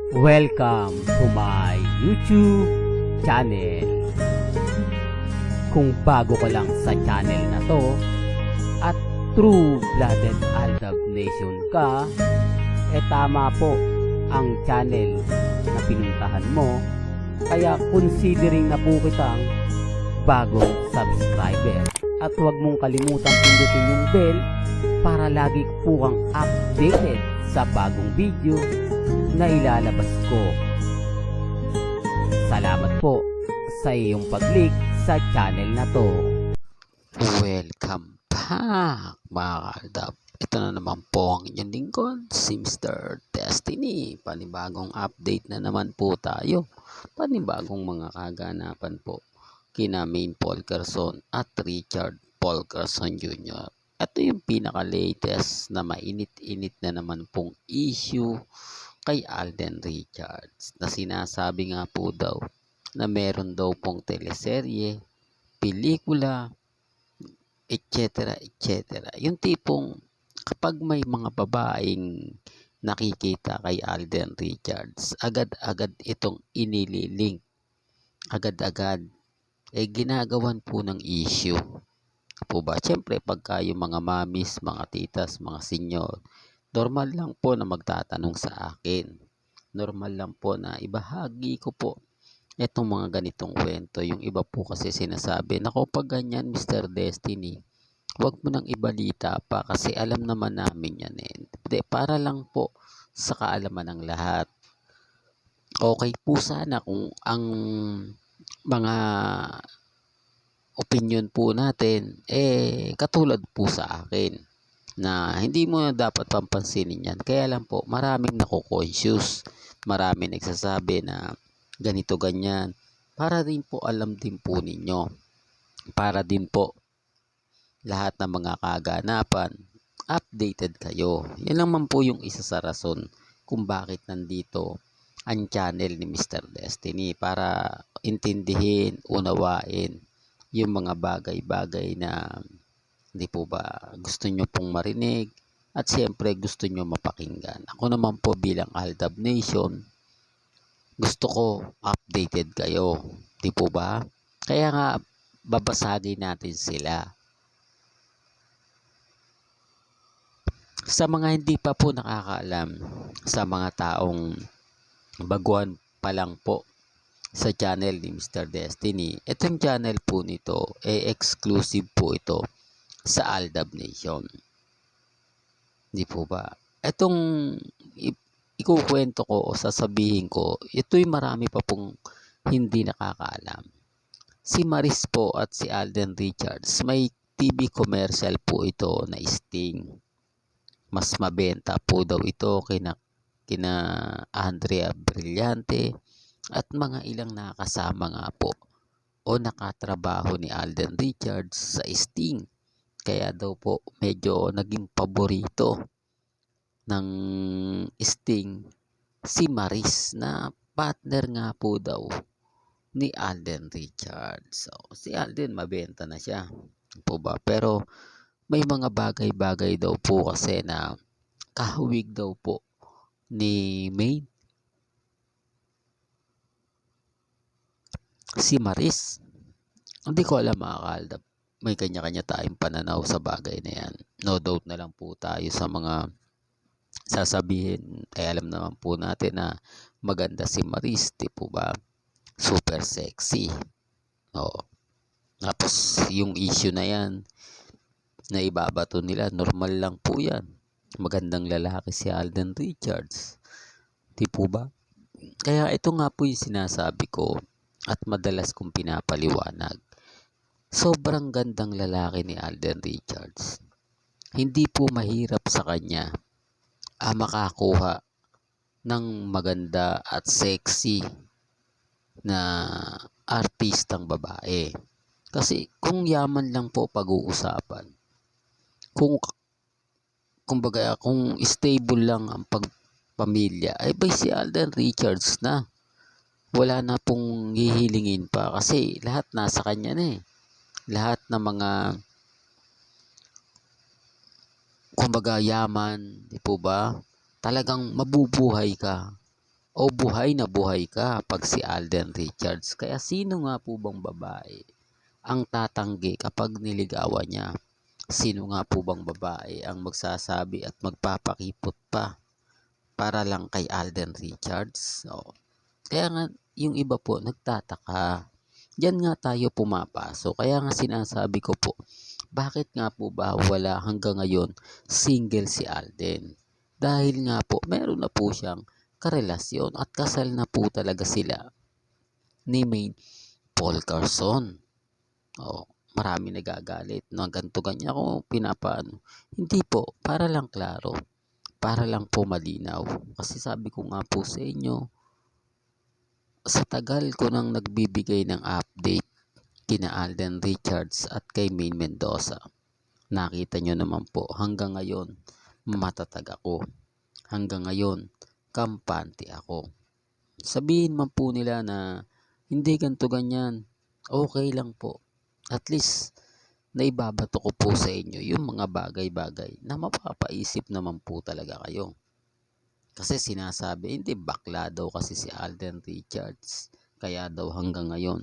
Welcome to my YouTube channel. Kung bago ka lang sa channel na to at true-blooded Aldab Nation ka, tama po ang channel na pinuntahan mo. Kaya considering na po kitang bagong subscriber. At huwag mong kalimutan pindutin yung bell para lagi po kang updated sa bagong video na ilalabas ko. Salamat po sa iyong pag-click sa channel na to. Welcome back mga kaaldab. Ito na naman po ang inyong lingkod, si Mr. Destiny. Panibagong update na naman po tayo. Panibagong mga kaganapan po kina Maine Polkerson at Richard Polkerson Jr. Ito yung pinaka-latest na mainit-init na naman pong issue kay Alden Richards na sinasabi nga po daw na meron daw pong teleserye, pelikula, etc. etc. Yung tipong kapag may mga babaeng nakikita kay Alden Richards, agad-agad itong inililink. Agad-agad ginagawan po ng issue. Po ba? Siyempre pagka yung mga mamis, mga titas, mga senyor, normal lang po na magtatanong sa akin. Normal lang po na ibahagi ko po itong mga ganitong kwento. Yung iba po kasi sinasabi, nako pag ganyan Mr. Destiny, huwag mo nang ibalita pa kasi alam naman namin yan eh. De, para lang po sa kaalaman ng lahat. Okay po sana kung ang mga opinion po natin katulad po sa akin na hindi mo na dapat pampansinin yan. Kaya lang po maraming nako-conscious, maraming nagsasabi na ganito ganyan para din po alam din po ninyo, para din po lahat ng mga kaganapan updated kayo. Yan lang man po yung isa sa rason kung bakit nandito ang channel ni Mr. Destiny, para intindihin, unawain yung mga bagay-bagay na hindi po ba gusto nyo pong marinig at siyempre gusto nyo mapakinggan. Ako naman po bilang Aldab Nation, gusto ko updated kayo, di po ba? Kaya nga babasagin natin sila. Sa mga hindi pa po nakakaalam, sa mga taong baguhan pa lang po sa channel ni Mr. Destiny, itong channel po nito exclusive po ito sa Aldab Nation. Di po ba? Itong ikukwento ko o sasabihin ko, ito'y marami pa pong hindi nakakaalam. Si Maris po at si Alden Richards, may TV commercial po ito na Sting. Mas mabenta po daw ito kina Andrea Brillante at mga ilang nakasama nga po o nakatrabaho ni Alden Richards sa Sting. Kaya daw po medyo naging paborito ng Sting si Maris na partner nga po daw ni Alden Richards. So, si Alden mabenta na siya po ba? Pero may mga bagay-bagay daw po kasi na kahawig daw po ni Maine si Maris. Hindi ko alam mga kaaldab, may kanya-kanya tayong pananaw sa bagay na yan. No doubt na lang po tayo sa mga sasabihin. Alam naman po natin na maganda si Maris, di po ba? Super sexy. Oo. Tapos yung issue na yan na ibabato nila, normal lang po yan. Magandang lalaki si Alden Richards, di po ba? Kaya ito nga po yung sinasabi ko at madalas kong pinapaliwanag. Sobrang gandang lalaki ni Alden Richards. Hindi po mahirap sa kanya makakuha ng maganda at sexy na artistang babae. Kasi kung yaman lang po pag-uusapan, kung stable lang ang pamilya, ay ba si Alden Richards na. Wala na pong hihilingin pa kasi lahat nasa kanya na eh. Lahat ng mga kumbaga yaman, di po ba? Talagang mabubuhay ka o buhay na buhay ka pag si Alden Richards. Kaya sino nga po bang babae ang tatanggi kapag niligawan niya? Sino nga po bang babae ang magsasabi at magpapakipot pa para lang kay Alden Richards? Kaya nga yung iba po nagtataka. Diyan nga tayo pumapasok. Kaya nga sinasabi ko po, bakit nga po ba wala hanggang ngayon single si Alden? Dahil nga po meron na po siyang karelasyon at kasal na po talaga sila ni Maine Paul Carson. Marami nagagalit na ganito ganyan ako pinapaano. Hindi po, para lang klaro, para lang po malinaw. Kasi sabi ko nga po sa inyo, sa tagal ko nang nagbibigay ng update kina Alden Richards at kay Maine Mendoza, nakita nyo naman po hanggang ngayon matatag ako. Hanggang ngayon kampante ako. Sabihin man po nila na hindi ganito ganyan, okay lang po. At least naibabato ko po sa inyo yung mga bagay-bagay na mapapaisip naman po talaga kayo. Kasi sinasabi, hindi, bakla daw kasi si Alden Richards. Kaya daw hanggang ngayon,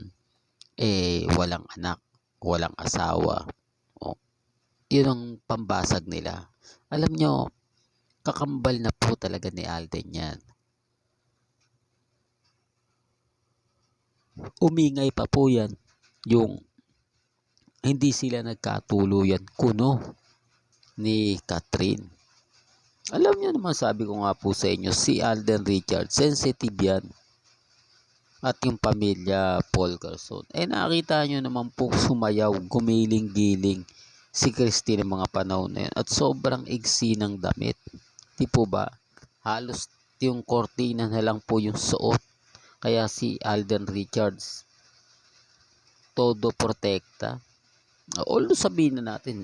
walang anak, walang asawa. Yun ang pambasag nila. Alam nyo, kakambal na po talaga ni Alden yan. Umingay pa po yan yung hindi sila nagkatuluyan kuno ni Catherine. Alam niyo naman, sabi ko nga po sa inyo, si Alden Richards, sensitive yan. At yung pamilya Paul Carson. Nakita nyo naman po sumayaw, gumiling-giling si Christine ng mga panahon na yun. At sobrang igsi ng damit. Di po ba? Halos yung kortina na lang po yung suot. Kaya si Alden Richards, todo protekta. Although sabihin na natin,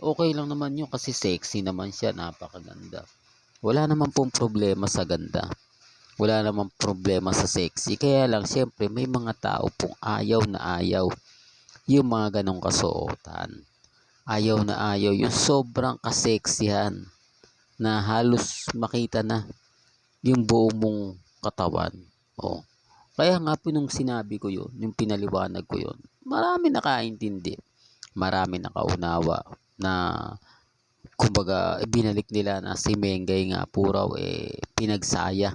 okay lang naman yun kasi sexy naman siya, napakaganda. Wala naman pong problema sa ganda. Wala naman problema sa sexy. Kaya lang, syempre, may mga tao pong ayaw na ayaw yung mga ganong kasuotan. Ayaw na ayaw yung sobrang kaseksihan na halos makita na yung buong mong katawan. Kaya nga po nung sinabi ko yun, yung pinaliwanag ko yun, marami nakaintindi. Marami nakaunawa na kumbaga binalik nila na si Mengay nga po raw pinagsaya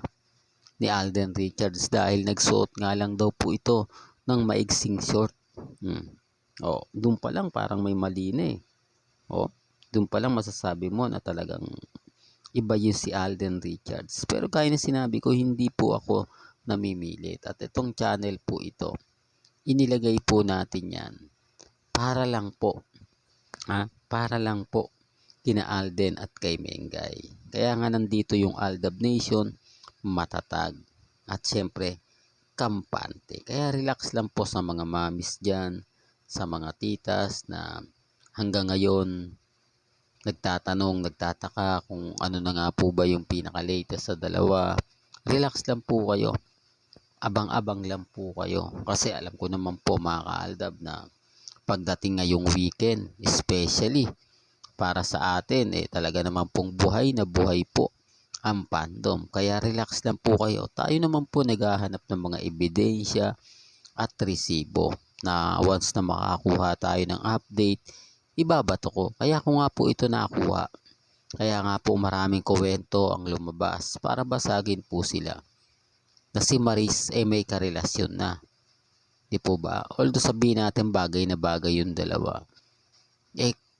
ni Alden Richards dahil nagsuot nga lang daw po ito ng maigsing short. Doon pa lang parang may mali na doon pa lang masasabi mo na talagang iba yun si Alden Richards. Pero gaya na sinabi ko, hindi po ako namimilit. At itong channel po ito, inilagay po natin yan para lang po kina Alden at kay Mengay. Kaya nga nandito yung Aldab Nation, matatag at syempre kampante. Kaya relax lang po sa mga mamis dyan, sa mga titas na hanggang ngayon nagtatanong, nagtataka kung ano na nga po ba yung pinaka-latest sa dalawa. Relax lang po kayo, abang-abang lang po kayo kasi alam ko naman po mga ka-Aldab na pagdating ngayong weekend, especially para sa atin, talaga naman pong buhay na buhay po ang fandom. Kaya relax lang po kayo. Tayo naman po naghahanap ng mga ebidensya at resibo na once na makakuha tayo ng update, ibabato ko. Kaya ko nga po ito nakuha. Kaya nga po maraming kwento ang lumabas para basagin po sila na si Maris may karelasyon na. Di po ba? Although sabihin natin bagay na bagay yung dalawa.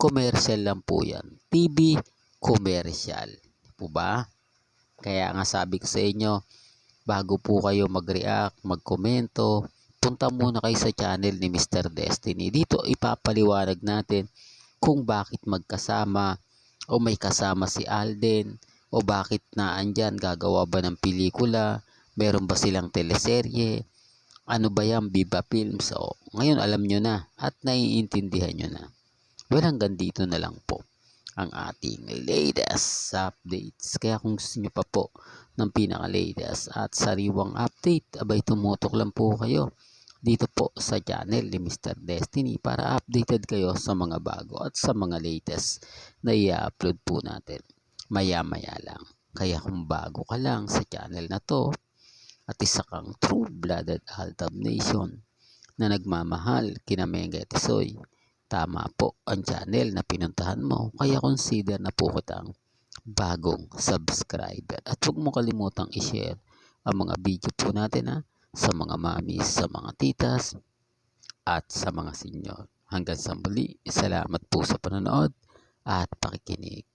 Commercial lang po yan. TV commercial. Di po ba? Kaya nga sabi ko sa inyo, bago po kayo mag-react, mag-komento, punta muna kayo sa channel ni Mr. Destiny. Dito ipapaliwanag natin kung bakit magkasama o may kasama si Alden o bakit naandyan, gagawa ba ng pelikula, meron ba silang teleserye, ano ba yan, Viva Films. Ngayon alam nyo na at naiintindihan nyo na. Well, hanggang dito na lang po ang ating latest updates. Kaya kung gusto nyo pa po ng pinaka-latest at sariwang update, abay tumutok lang po kayo dito po sa channel ni Mr. Destiny para updated kayo sa mga bago at sa mga latest na i-upload po natin maya-maya lang. Kaya kung bago ka lang sa channel na to, at isa kang true-blooded Aldab Nation na nagmamahal kina Mengay at Isoy, tama po ang channel na pinuntahan mo, kaya consider na po kitang bagong subscriber. At huwag mo kalimutang i-share ang mga video po natin sa mga mamis, sa mga titas, at sa mga senyor. Hanggang sa muli, salamat po sa panonood at pakikinig.